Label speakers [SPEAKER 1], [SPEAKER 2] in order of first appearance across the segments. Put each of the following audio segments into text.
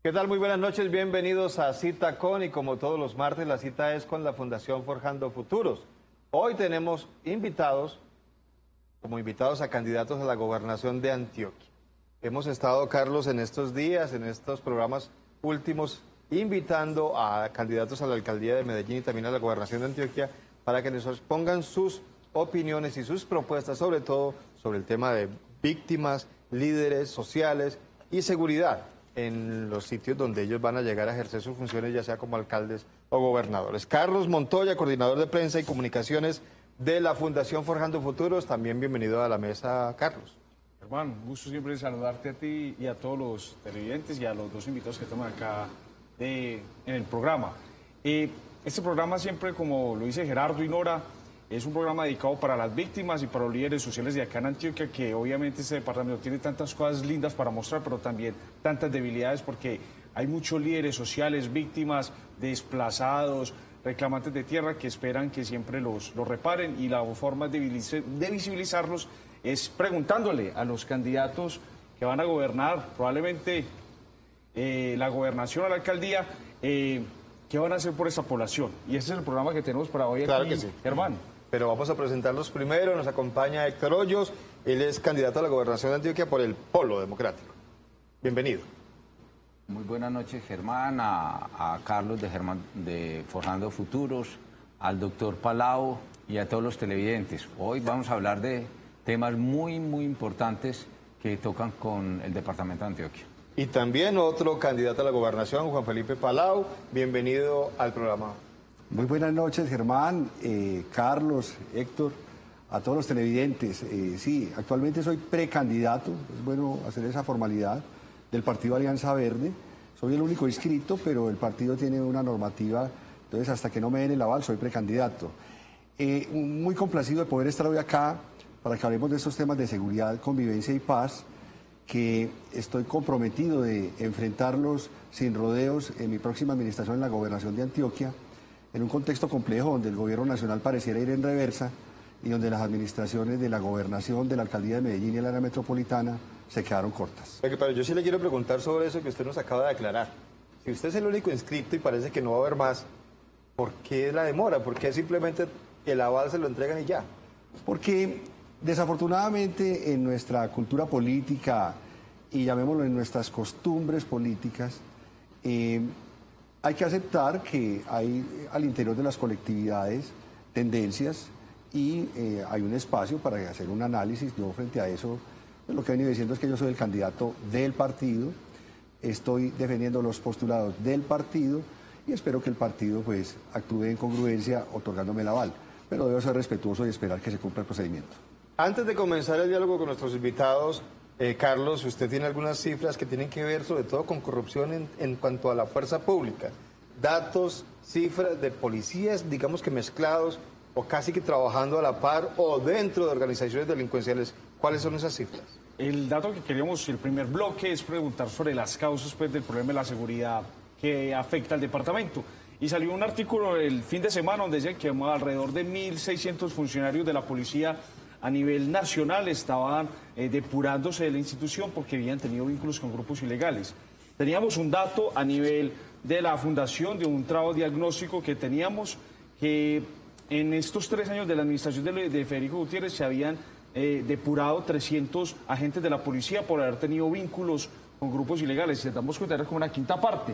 [SPEAKER 1] ¿Qué tal? Muy buenas noches, bienvenidos a Cita Con, y como todos los martes la cita es con la Fundación Forjando Futuros. Hoy tenemos invitados, como invitados a candidatos a la gobernación de Antioquia. Hemos estado, Carlos, en estos días, en estos programas últimos, invitando a candidatos a la alcaldía de Medellín y también a la gobernación de Antioquia para que nos expongan sus opiniones y sus propuestas, sobre todo sobre el tema de víctimas, líderes sociales y seguridad en los sitios donde ellos van a llegar a ejercer sus funciones, ya sea como alcaldes o gobernadores. Carlos Montoya, coordinador de prensa y comunicaciones de la Fundación Forjando Futuros, también bienvenido a la mesa, Carlos.
[SPEAKER 2] Hermano, un gusto siempre saludarte a ti y a todos los televidentes y a los dos invitados que toman acá en el programa. Este programa siempre, como lo dice Gerardo y Nora, es un programa dedicado para las víctimas y para los líderes sociales de acá en Antioquia, que obviamente este departamento tiene tantas cosas lindas para mostrar, pero también tantas debilidades, porque hay muchos líderes sociales, víctimas, desplazados, reclamantes de tierra que esperan que siempre los reparen, y la forma de visibilizarlos es preguntándole a los candidatos que van a gobernar, probablemente la gobernación o la alcaldía, ¿qué van a hacer por esa población? Y ese es el programa que tenemos para hoy
[SPEAKER 1] Claro
[SPEAKER 2] aquí,
[SPEAKER 1] que sí.
[SPEAKER 2] hermano.
[SPEAKER 1] Pero vamos a presentarlos primero. Nos acompaña Héctor Hoyos, él es candidato a la gobernación de Antioquia por el Polo Democrático. Bienvenido.
[SPEAKER 3] Muy buenas noches, Germán, a Carlos de Forjando Futuros, al doctor Palau y a todos los televidentes. Hoy vamos a hablar de temas muy importantes que tocan con el departamento de Antioquia.
[SPEAKER 1] Y también otro candidato a la gobernación, Juan Felipe Palau. Bienvenido al programa.
[SPEAKER 4] Muy buenas noches, Germán, Carlos, Héctor, a todos los televidentes. Sí, actualmente soy precandidato, es bueno hacer esa formalidad, del partido Alianza Verde. Soy el único inscrito, pero el partido tiene una normativa, entonces hasta que no me den el aval soy precandidato. Muy complacido de poder estar hoy acá para que hablemos de estos temas de seguridad, convivencia y paz, que estoy comprometido de enfrentarlos sin rodeos en mi próxima administración en la gobernación de Antioquia, en un contexto complejo donde el gobierno nacional pareciera ir en reversa y donde las administraciones de la gobernación, de la alcaldía de Medellín y el área metropolitana se quedaron cortas.
[SPEAKER 1] Pero yo sí le quiero preguntar sobre eso que usted nos acaba de aclarar. Si usted es el único inscrito y parece que no va a haber más, ¿por qué la demora? ¿Por qué simplemente el aval se lo entregan y ya?
[SPEAKER 4] Porque desafortunadamente en nuestra cultura política y llamémoslo en nuestras costumbres políticas, hay que aceptar que hay al interior de las colectividades tendencias y hay un espacio para hacer un análisis. Yo frente a eso, pues, lo que he venido diciendo es que yo soy el candidato del partido, estoy defendiendo los postulados del partido y espero que el partido pues actúe en congruencia otorgándome el aval, pero debo ser respetuoso y esperar que se cumpla el procedimiento.
[SPEAKER 1] Antes de comenzar el diálogo con nuestros invitados, Carlos, usted tiene algunas cifras que tienen que ver sobre todo con corrupción en cuanto a la fuerza pública. Datos, cifras de policías, digamos que mezclados o casi que trabajando a la par o dentro de organizaciones delincuenciales. ¿Cuáles son esas cifras?
[SPEAKER 2] El dato que queríamos, el primer bloque, es preguntar sobre las causas pues, del problema de la seguridad que afecta al departamento. Y salió un artículo el fin de semana donde decía que alrededor de 1.600 funcionarios de la policía a nivel nacional estaban depurándose de la institución porque habían tenido vínculos con grupos ilegales. Teníamos un dato a nivel de la fundación, de un trabajo diagnóstico que teníamos, que en estos 3 años de la administración de Federico Gutiérrez se habían depurado 300 agentes de la policía por haber tenido vínculos con grupos ilegales. Si damos cuenta, era como una quinta parte.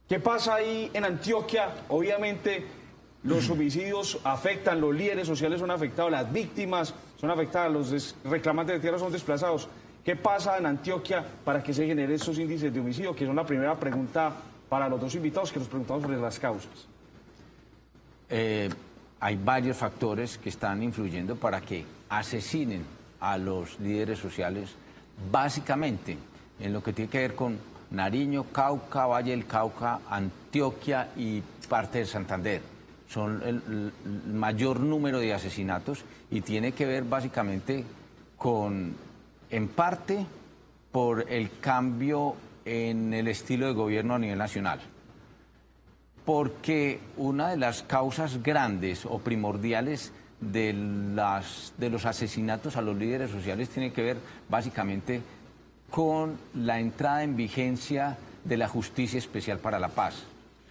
[SPEAKER 2] ¿Qué pasa ahí en Antioquia? Obviamente los homicidios afectan, los líderes sociales son afectados, las víctimas son afectadas, los reclamantes de tierra son desplazados. ¿Qué pasa en Antioquia para que se generen estos índices de homicidio? Que son la primera pregunta para los dos invitados que nos preguntamos sobre las causas.
[SPEAKER 3] Hay varios factores que están influyendo para que asesinen a los líderes sociales, básicamente en lo que tiene que ver con Nariño, Cauca, Valle del Cauca, Antioquia y parte de Santander. Son el mayor número de asesinatos y tiene que ver básicamente con, en parte, por el cambio en el estilo de gobierno a nivel nacional. Porque una de las causas grandes o primordiales de los asesinatos a los líderes sociales tiene que ver básicamente con la entrada en vigencia de la Justicia Especial para la Paz,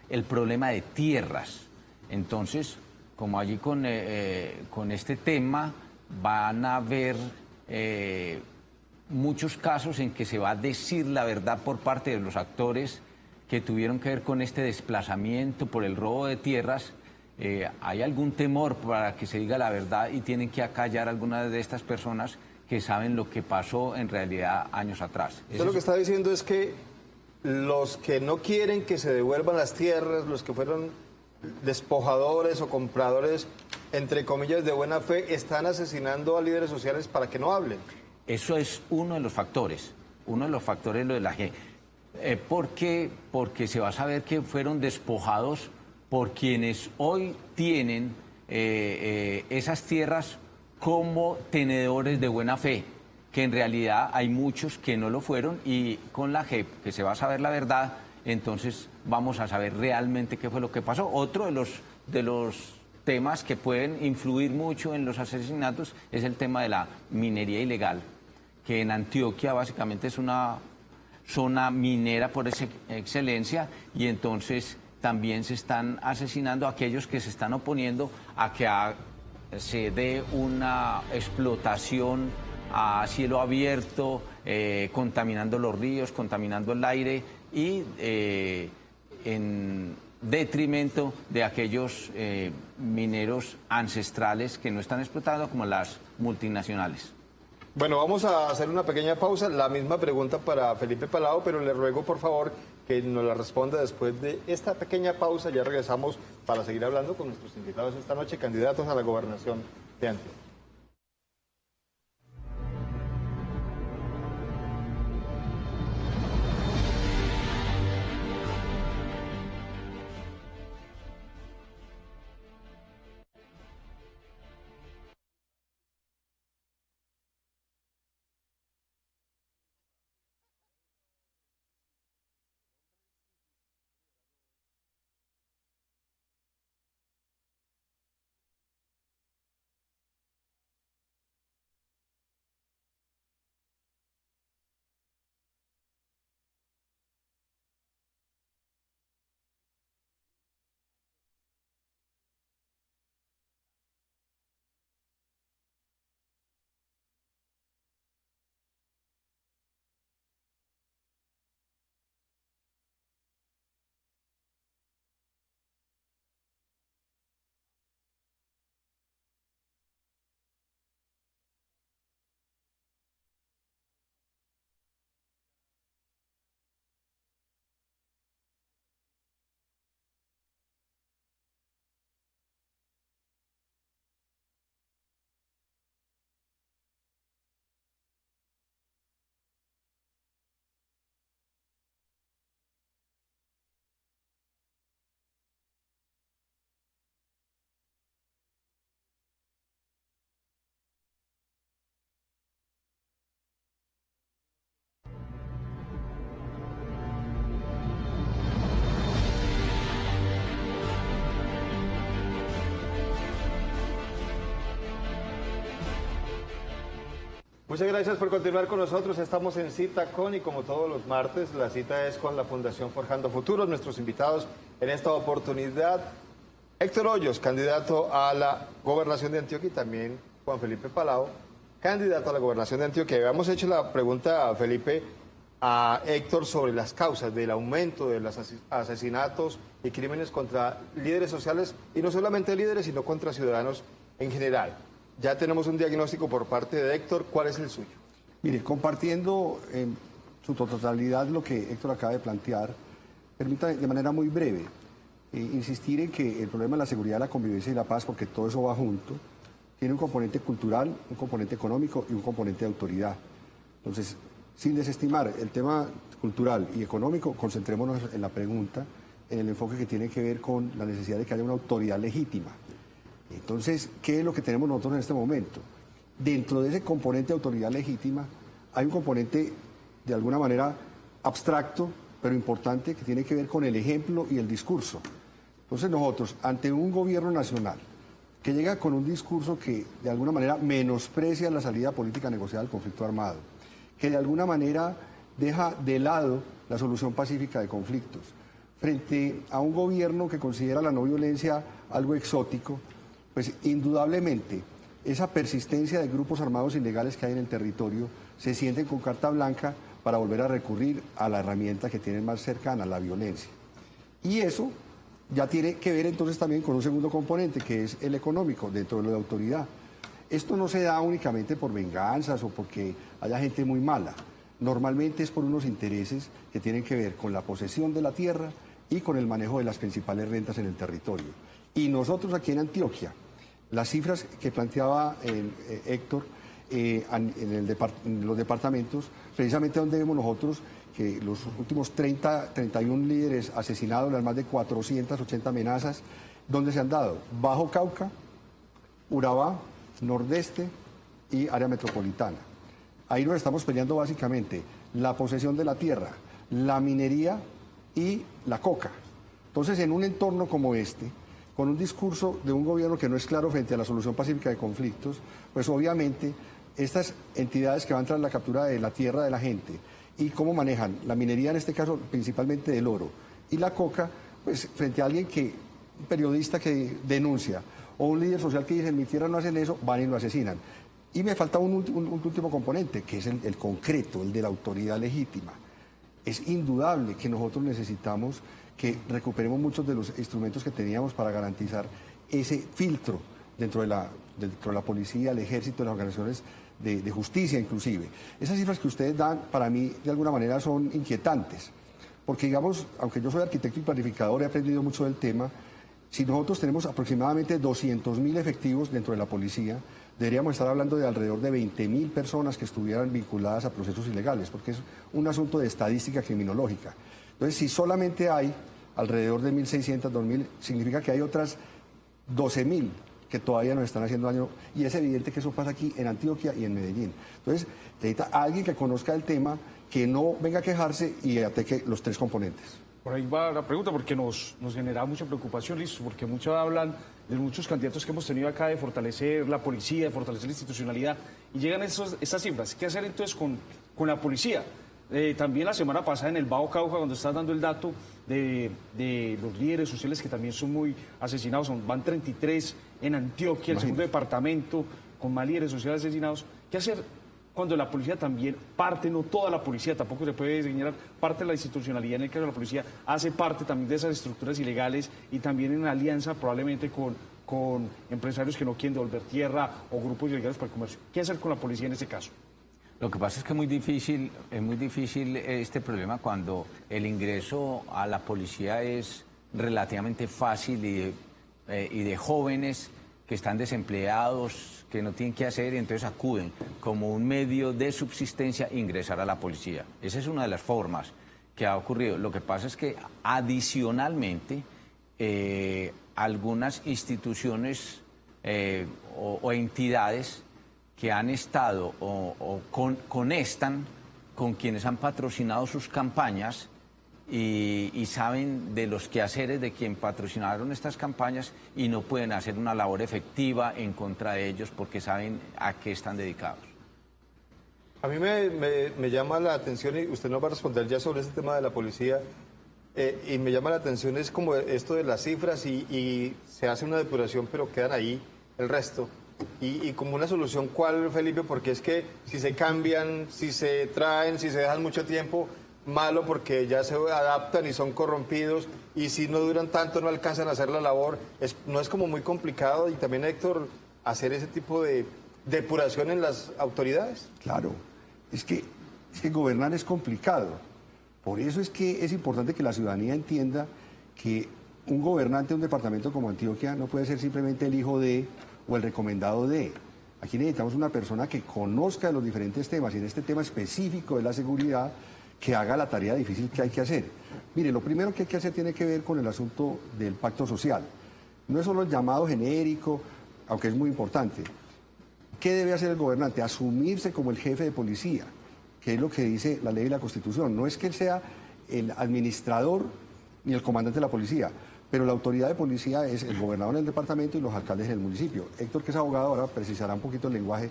[SPEAKER 3] el problema de tierras. Entonces, como allí con este tema van a haber muchos casos en que se va a decir la verdad por parte de los actores que tuvieron que ver con este desplazamiento por el robo de tierras. ¿Hay algún temor para que se diga la verdad y tienen que acallar a algunas de estas personas que saben lo que pasó en realidad años atrás?
[SPEAKER 1] Usted lo que está diciendo es que los que no quieren que se devuelvan las tierras, los que fueron despojadores o compradores, entre comillas, de buena fe, están asesinando a líderes sociales para que no hablen.
[SPEAKER 3] Eso es uno de los factores lo de la G. ¿Por qué? Porque se va a saber que fueron despojados por quienes hoy tienen esas tierras como tenedores de buena fe, que en realidad hay muchos que no lo fueron, y con la JEP, que se va a saber la verdad, entonces vamos a saber realmente qué fue lo que pasó. Otro de los temas que pueden influir mucho en los asesinatos es el tema de la minería ilegal, que en Antioquia básicamente es una zona minera por excelencia, y entonces también se están asesinando a aquellos que se están oponiendo a que se dé una explotación a cielo abierto, contaminando los ríos, contaminando el aire, y en detrimento de aquellos mineros ancestrales que no están explotando, como las multinacionales.
[SPEAKER 1] Bueno, vamos a hacer una pequeña pausa. La misma pregunta para Felipe Palau, pero le ruego por favor que nos la responda después de esta pequeña pausa. Ya regresamos para seguir hablando con nuestros invitados esta noche, candidatos a la gobernación de Antioquia. Muchas gracias por continuar con nosotros. Estamos en Cita Con, y como todos los martes, la cita es con la Fundación Forjando Futuros. Nuestros invitados en esta oportunidad, Héctor Hoyos, candidato a la gobernación de Antioquia, y también Juan Felipe Palau, candidato a la gobernación de Antioquia. Habíamos hecho la pregunta, Felipe, a Héctor sobre las causas del aumento de los asesinatos y crímenes contra líderes sociales, y no solamente líderes, sino contra ciudadanos en general. Ya tenemos un diagnóstico por parte de Héctor. ¿Cuál es el suyo?
[SPEAKER 4] Mire, compartiendo en su totalidad lo que Héctor acaba de plantear, permítame de manera muy breve insistir en que el problema de la seguridad, la convivencia y la paz, porque todo eso va junto, tiene un componente cultural, un componente económico y un componente de autoridad. Entonces, sin desestimar el tema cultural y económico, concentrémonos en la pregunta, en el enfoque que tiene que ver con la necesidad de que haya una autoridad legítima. Entonces, ¿qué es lo que tenemos nosotros en este momento? Dentro de ese componente de autoridad legítima hay un componente de alguna manera abstracto, pero importante, que tiene que ver con el ejemplo y el discurso. Entonces nosotros, ante un gobierno nacional que llega con un discurso que de alguna manera menosprecia la salida política negociada al conflicto armado, que de alguna manera deja de lado la solución pacífica de conflictos. Frente a un gobierno que considera la no violencia algo exótico, pues indudablemente esa persistencia de grupos armados ilegales que hay en el territorio se sienten con carta blanca para volver a recurrir a la herramienta que tienen más cercana, la violencia. Y eso ya tiene que ver entonces también con un segundo componente, que es el económico, dentro de lo de autoridad. Esto no se da únicamente por venganzas o porque haya gente muy mala. Normalmente es por unos intereses que tienen que ver con la posesión de la tierra y con el manejo de las principales rentas en el territorio. Y nosotros aquí en Antioquia, las cifras que planteaba Héctor en los departamentos, precisamente donde vemos nosotros que los últimos 31 líderes asesinados, las más de 480 amenazas, ¿dónde se han dado? Bajo Cauca, Urabá, Nordeste y área metropolitana. Ahí nos estamos peleando básicamente la posesión de la tierra, la minería y la coca. Entonces, en un entorno como este, con un discurso de un gobierno que no es claro frente a la solución pacífica de conflictos, pues obviamente estas entidades que van tras la captura de la tierra de la gente y cómo manejan la minería, en este caso principalmente del oro, y la coca, pues frente a alguien un periodista que denuncia, o un líder social que dice, en mi tierra no hacen eso, van y lo asesinan. Y me falta un último componente, que es el concreto, el de la autoridad legítima. Es indudable que nosotros necesitamos que recuperemos muchos de los instrumentos que teníamos para garantizar ese filtro dentro de la policía, el ejército, las organizaciones de justicia inclusive. Esas cifras que ustedes dan, para mí, de alguna manera son inquietantes. Porque, digamos, aunque yo soy arquitecto y planificador, he aprendido mucho del tema. Si nosotros tenemos aproximadamente 200.000 efectivos dentro de la policía, deberíamos estar hablando de alrededor de 20.000 personas que estuvieran vinculadas a procesos ilegales, porque es un asunto de estadística criminológica. Entonces, si solamente hay alrededor de 1.600, 2.000, significa que hay otras 12.000 que todavía nos están haciendo daño, y es evidente que eso pasa aquí en Antioquia y en Medellín. Entonces, necesita alguien que conozca el tema, que no venga a quejarse y ataque los tres componentes.
[SPEAKER 2] Por ahí va la pregunta, porque nos genera mucha preocupación, listo, porque muchos hablan de muchos candidatos que hemos tenido acá de fortalecer la policía, de fortalecer la institucionalidad, y llegan estas cifras. ¿Qué hacer entonces con la policía? También la semana pasada en el Bajo Cauca, cuando estás dando el dato de los líderes sociales que también son muy asesinados, van 33 en Antioquia, el segundo departamento con más líderes sociales asesinados. ¿Qué hacer cuando la policía también parte, no toda la policía, tampoco se puede señalar, parte de la institucionalidad, en el caso de la policía, hace parte también de esas estructuras ilegales y también en alianza probablemente con empresarios que no quieren devolver tierra o grupos ilegales para el comercio? ¿Qué hacer con la policía en ese caso?
[SPEAKER 3] Lo que pasa es que es muy difícil este problema cuando el ingreso a la policía es relativamente fácil y de jóvenes que están desempleados, que no tienen qué hacer y entonces acuden como un medio de subsistencia a ingresar a la policía. Esa es una de las formas que ha ocurrido. Lo que pasa es que adicionalmente algunas instituciones o entidades que han estado o conectan con quienes han patrocinado sus campañas y saben de los quehaceres de quien patrocinaron estas campañas y no pueden hacer una labor efectiva en contra de ellos porque saben a qué están dedicados.
[SPEAKER 1] A mí me llama la atención, y usted nos va a responder ya sobre este tema de la policía, y me llama la atención es como esto de las cifras y se hace una depuración pero quedan ahí el resto. Y como una solución, ¿cuál, Felipe? Porque es que si se cambian, si se traen, si se dejan mucho tiempo, malo porque ya se adaptan y son corrompidos, y si no duran tanto no alcanzan a hacer la labor. ¿No es como muy complicado, y también, Héctor, hacer ese tipo de depuración en las autoridades?
[SPEAKER 4] Claro, es que gobernar es complicado. Por eso es que es importante que la ciudadanía entienda que un gobernante de un departamento como Antioquia no puede ser simplemente el hijo de o el recomendado de. Aquí necesitamos una persona que conozca de los diferentes temas, y en este tema específico de la seguridad, que haga la tarea difícil que hay que hacer. Mire, lo primero que hay que hacer tiene que ver con el asunto del pacto social. No es solo el llamado genérico, aunque es muy importante. ¿Qué debe hacer el gobernante? Asumirse como el jefe de policía, que es lo que dice la ley y la Constitución. No es que él sea el administrador ni el comandante de la policía, pero la autoridad de policía es el gobernador del departamento y los alcaldes del municipio. Héctor, que es abogado, ahora precisará un poquito el lenguaje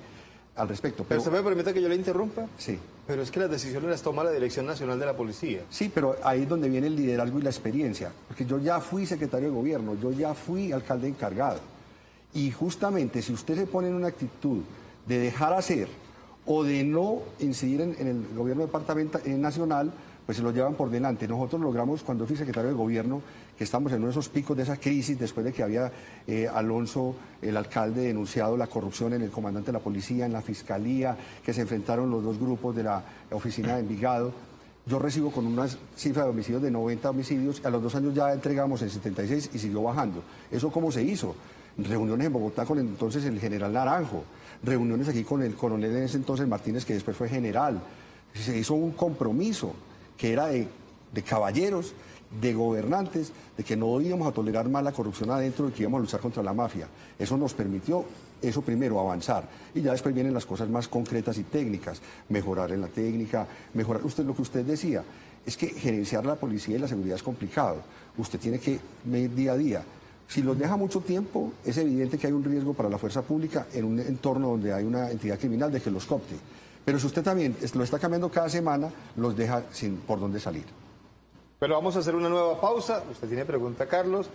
[SPEAKER 4] al respecto.
[SPEAKER 1] Pero usted me permite que yo le interrumpa.
[SPEAKER 4] Sí.
[SPEAKER 1] Pero es que las decisiones las toma la Dirección Nacional de la Policía.
[SPEAKER 4] Sí, pero ahí es donde viene el liderazgo y la experiencia. Porque yo ya fui secretario de gobierno, yo ya fui alcalde encargado. Y justamente si usted se pone en una actitud de dejar hacer o de no incidir en el gobierno nacional, pues se lo llevan por delante. Nosotros logramos, cuando fui secretario de gobierno, que estamos en uno de esos picos de esa crisis, después de que había Alonso, el alcalde, denunciado la corrupción en el comandante de la policía, en la fiscalía, que se enfrentaron los dos grupos de la oficina de Envigado. Yo recibo con una cifra de homicidios de 90 homicidios, a los 2 años ya entregamos el 76 y siguió bajando. ¿Eso cómo se hizo? Reuniones en Bogotá con entonces el general Naranjo, reuniones aquí con el coronel en ese entonces Martínez, que después fue general. Se hizo un compromiso que era de caballeros, de gobernantes, de que no íbamos a tolerar más la corrupción adentro y que íbamos a luchar contra la mafia. Eso nos permitió, eso primero, avanzar. Y ya después vienen las cosas más concretas y técnicas, mejorar en la técnica, mejorar. Usted, lo que usted decía, es que gerenciar la policía y la seguridad es complicado. Usted tiene que medir día a día. Si los deja mucho tiempo, es evidente que hay un riesgo para la fuerza pública en un entorno donde hay una entidad criminal de que los coopte. Pero si usted también lo está cambiando cada semana, los deja sin por dónde salir.
[SPEAKER 1] Pero vamos a hacer una nueva pausa. Usted tiene pregunta, Carlos,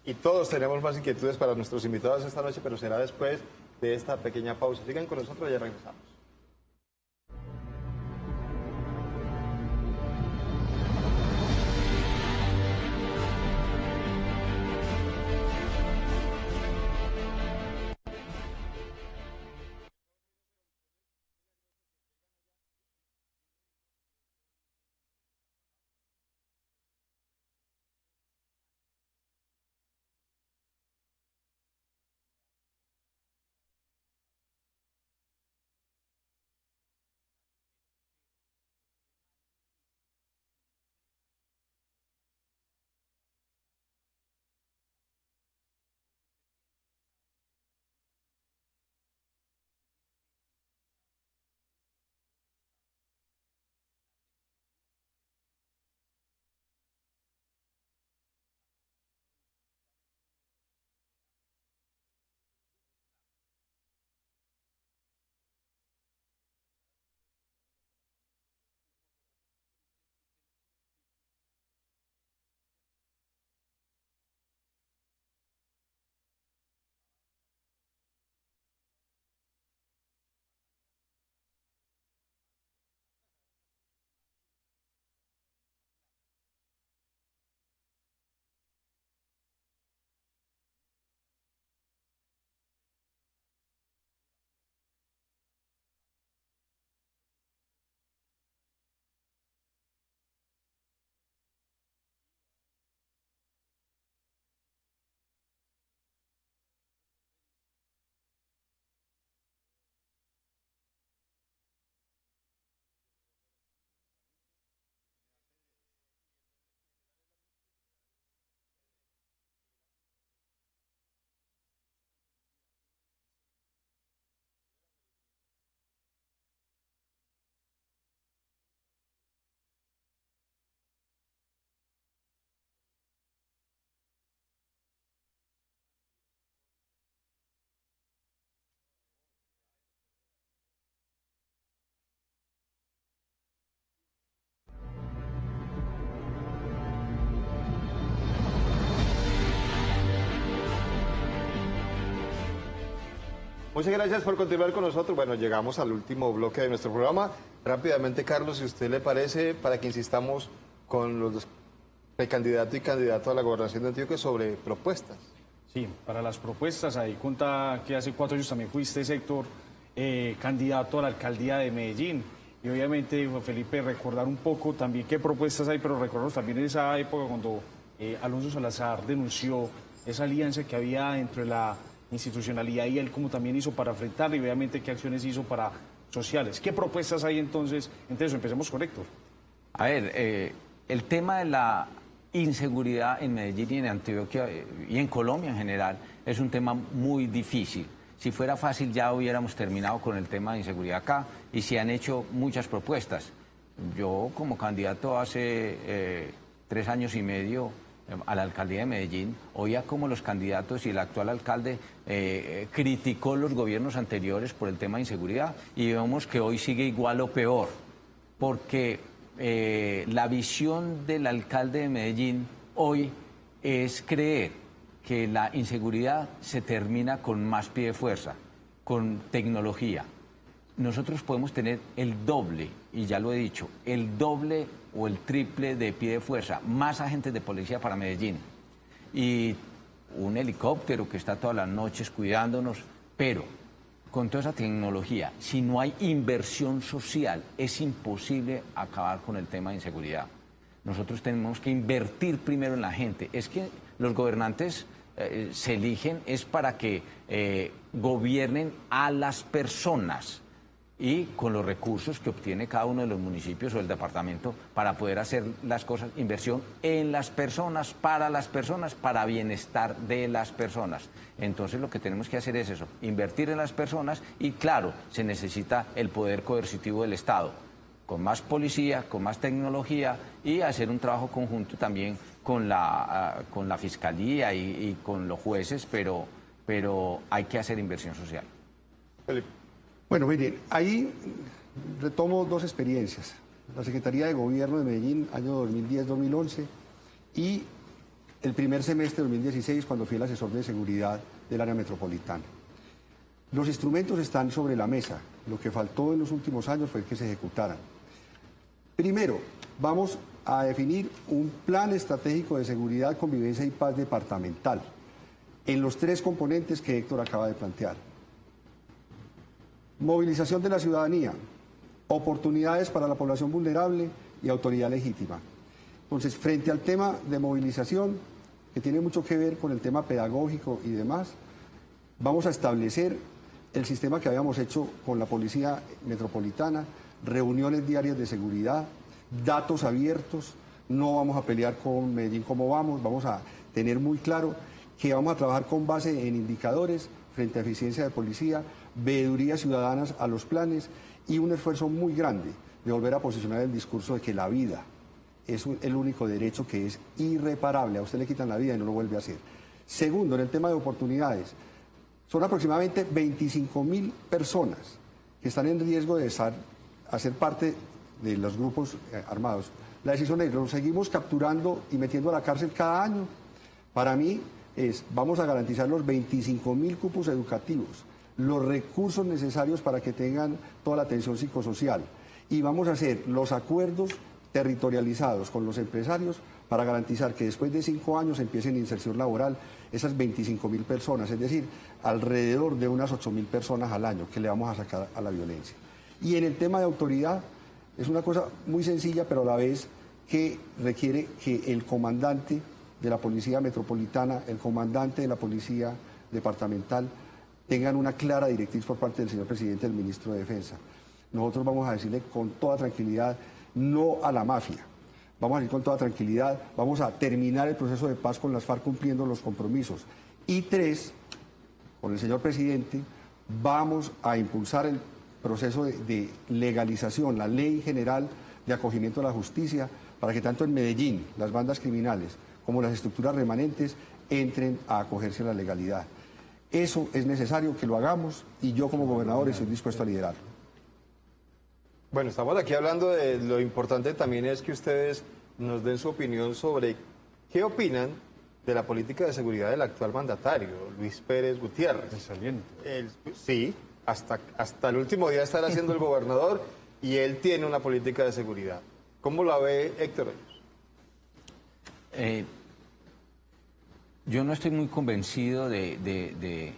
[SPEAKER 1] y todos tenemos más inquietudes para nuestros invitados esta noche, pero será después de esta pequeña pausa. Sigan con nosotros, ya regresamos. Muchas gracias por continuar con nosotros. Bueno, llegamos al último bloque de nuestro programa. Rápidamente, Carlos, si a usted le parece, para que insistamos con los dos precandidato y candidato a la gobernación de Antioquia sobre propuestas.
[SPEAKER 2] Sí, para las propuestas, ahí cuenta que hace 4 años también fuiste, Héctor, candidato a la alcaldía de Medellín. Y obviamente, Felipe, recordar un poco también qué propuestas hay, pero recordarnos también en esa época cuando Alonso Salazar denunció esa alianza que había dentro de la institucionalidad y él como también hizo para enfrentarla y obviamente qué acciones hizo para sociales. ¿Qué propuestas hay entonces? Entonces, empecemos con Héctor.
[SPEAKER 3] A ver, el tema de la inseguridad en Medellín y en Antioquia y en Colombia en general es un tema muy difícil. Si fuera fácil ya hubiéramos terminado con el tema de inseguridad acá y se han hecho muchas propuestas. Yo como candidato hace 3 años y medio a la alcaldía de Medellín, oía como los candidatos y el actual alcalde criticó los gobiernos anteriores por el tema de inseguridad, y vemos que hoy sigue igual o peor, porque la visión del alcalde de Medellín hoy es creer que la inseguridad se termina con más pie de fuerza, con tecnología. Nosotros podemos tener el doble, y ya lo he dicho, el doble o el triple de pie de fuerza, más agentes de policía para Medellín, y un helicóptero que está todas las noches cuidándonos, pero con toda esa tecnología, si no hay inversión social, es imposible acabar con el tema de inseguridad. Nosotros tenemos que invertir primero en la gente. Es que los gobernantes se eligen es para que gobiernen a las personas, y con los recursos que obtiene cada uno de los municipios o el departamento para poder hacer las cosas, inversión en las personas, para bienestar de las personas. Entonces lo que tenemos que hacer es eso, invertir en las personas, y claro, se necesita el poder coercitivo del Estado, con más policía, con más tecnología, y hacer un trabajo conjunto también con la Fiscalía y con los jueces, pero hay que hacer inversión social.
[SPEAKER 1] Felipe.
[SPEAKER 4] Bueno, miren, ahí retomo dos experiencias. La Secretaría de Gobierno de Medellín, año 2010-2011, y el primer semestre de 2016, cuando fui el asesor de seguridad del área metropolitana. Los instrumentos están sobre la mesa. Lo que faltó en los últimos años fue que se ejecutaran. Primero, vamos a definir un plan estratégico de seguridad, convivencia y paz departamental en los tres componentes que Héctor acaba de plantear. Movilización de la ciudadanía, oportunidades para la población vulnerable y autoridad legítima. Entonces, frente al tema de movilización, que tiene mucho que ver con el tema pedagógico y demás, vamos a establecer el sistema que habíamos hecho con la Policía Metropolitana, reuniones diarias de seguridad, datos abiertos, no vamos a pelear con Medellín como vamos a tener muy claro que vamos a trabajar con base en indicadores frente a eficiencia de policía, veedurías ciudadanas a los planes, y un esfuerzo muy grande de volver a posicionar el discurso de que la vida es el único derecho que es irreparable. A usted le quitan la vida y no lo vuelve a hacer. Segundo, en el tema de oportunidades, son aproximadamente 25.000 personas que están en riesgo de hacer parte de los grupos armados. La decisión es, los seguimos capturando y metiendo a la cárcel cada año. Para mí vamos a garantizar los 25.000 cupos educativos, los recursos necesarios para que tengan toda la atención psicosocial, y vamos a hacer los acuerdos territorializados con los empresarios para garantizar que después de 5 años empiecen inserción laboral esas 25.000 personas, es decir, alrededor de unas 8.000 personas al año que le vamos a sacar a la violencia. Y en el tema de autoridad es una cosa muy sencilla, pero a la vez que requiere que el comandante de la Policía Metropolitana, el comandante de la Policía Departamental, tengan una clara directriz por parte del señor presidente, del ministro de Defensa. Nosotros vamos a decirle con toda tranquilidad no a la mafia. Vamos a decir con toda tranquilidad, vamos a terminar el proceso de paz con las FARC cumpliendo los compromisos. Y 3, con el señor presidente, vamos a impulsar el proceso de legalización, la ley general de acogimiento a la justicia, para que tanto en Medellín las bandas criminales como las estructuras remanentes entren a acogerse a la legalidad. Eso es necesario que lo hagamos, y yo como gobernador estoy dispuesto a liderarlo.
[SPEAKER 1] Bueno, estamos aquí hablando de lo importante también es que ustedes nos den su opinión sobre qué opinan de la política de seguridad del actual mandatario, Luis Pérez Gutiérrez. Sí, hasta el último día estará siendo el gobernador, y él tiene una política de seguridad. ¿Cómo la ve Héctor?
[SPEAKER 3] Yo no estoy muy convencido de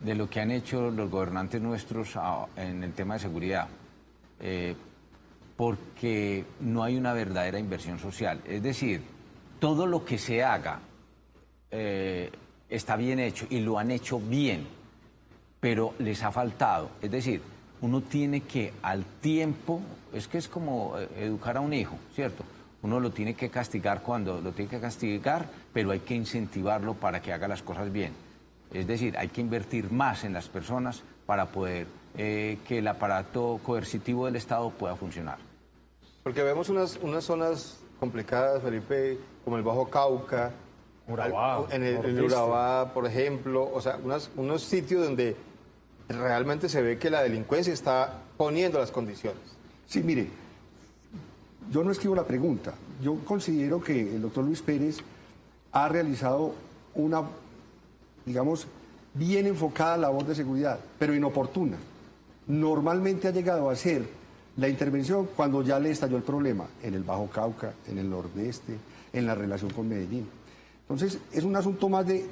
[SPEAKER 3] lo que han hecho los gobernantes nuestros en el tema de seguridad, porque no hay una verdadera inversión social. Es decir, todo lo que se haga está bien hecho y lo han hecho bien, pero les ha faltado. Es decir, uno tiene que al tiempo, es que es como educar a un hijo, ¿cierto? Uno lo tiene que castigar cuando lo tiene que castigar, pero hay que incentivarlo para que haga las cosas bien. Es decir, hay que invertir más en las personas para poder que el aparato coercitivo del Estado pueda funcionar.
[SPEAKER 1] Porque vemos unas zonas complicadas, Felipe, como el Bajo Cauca,
[SPEAKER 2] Urabá,
[SPEAKER 1] en el
[SPEAKER 2] Nordeste.
[SPEAKER 1] Urabá, por ejemplo, o sea, unos sitios donde realmente se ve que la delincuencia está poniendo las condiciones.
[SPEAKER 4] Sí, mire, yo no escribo la pregunta. Yo considero que el doctor Luis Pérez ha realizado una, digamos, bien enfocada labor de seguridad, pero inoportuna. Normalmente ha llegado a ser la intervención cuando ya le estalló el problema, en el Bajo Cauca, en el Nordeste, en la relación con Medellín. Entonces, es un asunto más de,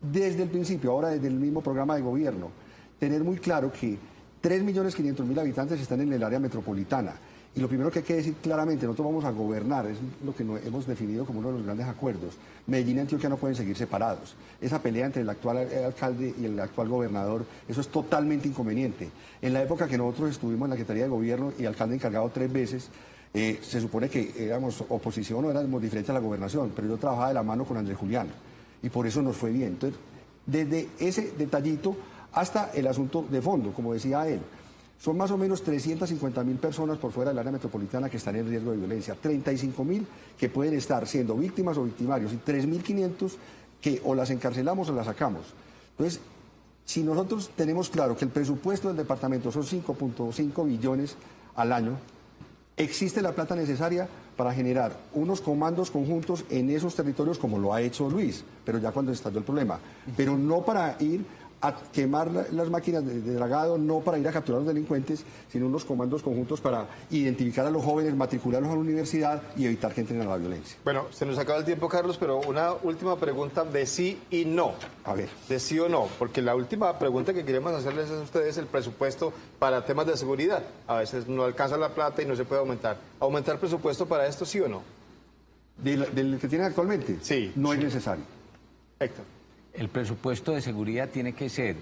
[SPEAKER 4] desde el principio, ahora desde el mismo programa de gobierno, tener muy claro que 3.500.000 habitantes están en el área metropolitana. Y lo primero que hay que decir claramente, nosotros vamos a gobernar, es lo que hemos definido como uno de los grandes acuerdos. Medellín y Antioquia no pueden seguir separados. Esa pelea entre el actual alcalde y el actual gobernador, eso es totalmente inconveniente. En la época que nosotros estuvimos en la Secretaría de Gobierno y alcalde encargado 3 veces, se supone que éramos oposición o éramos diferentes a la gobernación, pero yo trabajaba de la mano con Andrés Julián y por eso nos fue bien. Entonces, desde ese detallito hasta el asunto de fondo, como decía él, son más o menos 350.000 personas por fuera del área metropolitana que están en riesgo de violencia, 35.000 que pueden estar siendo víctimas o victimarios y 3.500 que o las encarcelamos o las sacamos. Entonces, si nosotros tenemos claro que el presupuesto del departamento son 5.5 billones al año, existe la plata necesaria para generar unos comandos conjuntos en esos territorios como lo ha hecho Luis, pero ya cuando estalló el problema, pero no para ir a quemar las máquinas de dragado, no para ir a capturar a los delincuentes, sino unos comandos conjuntos para identificar a los jóvenes, matricularlos a la universidad y evitar que entren a la violencia.
[SPEAKER 1] Bueno, se nos acaba el tiempo, Carlos, pero una última pregunta de sí y no.
[SPEAKER 4] A ver.
[SPEAKER 1] De sí o no, porque la última pregunta que queremos hacerles a ustedes es el presupuesto para temas de seguridad. A veces no alcanza la plata y no se puede aumentar. ¿Aumentar presupuesto para esto, sí o no?
[SPEAKER 4] ¿Del que tienen actualmente?
[SPEAKER 1] Sí.
[SPEAKER 4] No es necesario.
[SPEAKER 1] Héctor.
[SPEAKER 3] El presupuesto de seguridad tiene que ser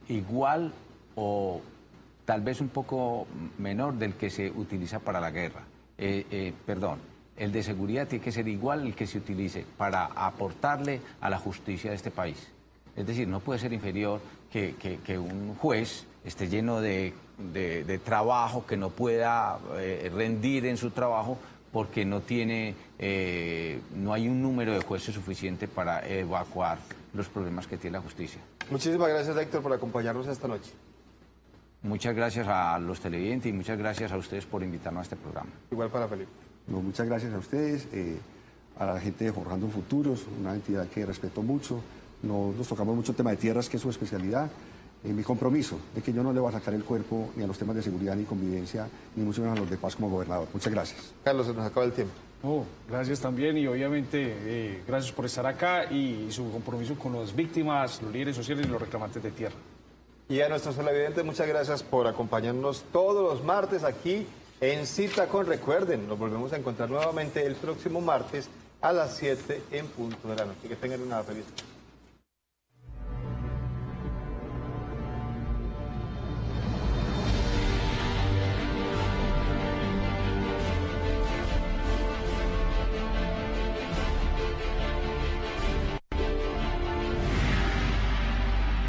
[SPEAKER 3] igual o tal vez un poco menor del que se utiliza para la guerra. El de seguridad tiene que ser igual al que se utilice para aportarle a la justicia de este país. Es decir, no puede ser inferior que un juez esté lleno de trabajo, que no pueda rendir en su trabajo porque no hay un número de jueces suficiente para evacuar los problemas que tiene la justicia.
[SPEAKER 1] Muchísimas gracias, Héctor, por acompañarnos esta noche.
[SPEAKER 3] Muchas gracias a los televidentes y muchas gracias a ustedes por invitarnos a este programa.
[SPEAKER 1] Igual para Felipe.
[SPEAKER 4] No, muchas gracias a ustedes, a la gente de Forjando Futuros, una entidad que respeto mucho. Nos tocamos mucho el tema de tierras, que es su especialidad. Mi compromiso de que yo no le voy a sacar el cuerpo ni a los temas de seguridad ni convivencia, ni mucho menos a los de paz como gobernador. Muchas gracias.
[SPEAKER 1] Carlos, se nos acaba el tiempo.
[SPEAKER 2] Oh, gracias también y obviamente gracias por estar acá y su compromiso con las víctimas, los líderes sociales y los reclamantes de tierra.
[SPEAKER 1] Y a nuestros televidentes, muchas gracias por acompañarnos todos los martes aquí en Cita Con. Recuerden, nos volvemos a encontrar nuevamente el próximo martes a las 7 en punto de la noche. Que tengan una feliz noche.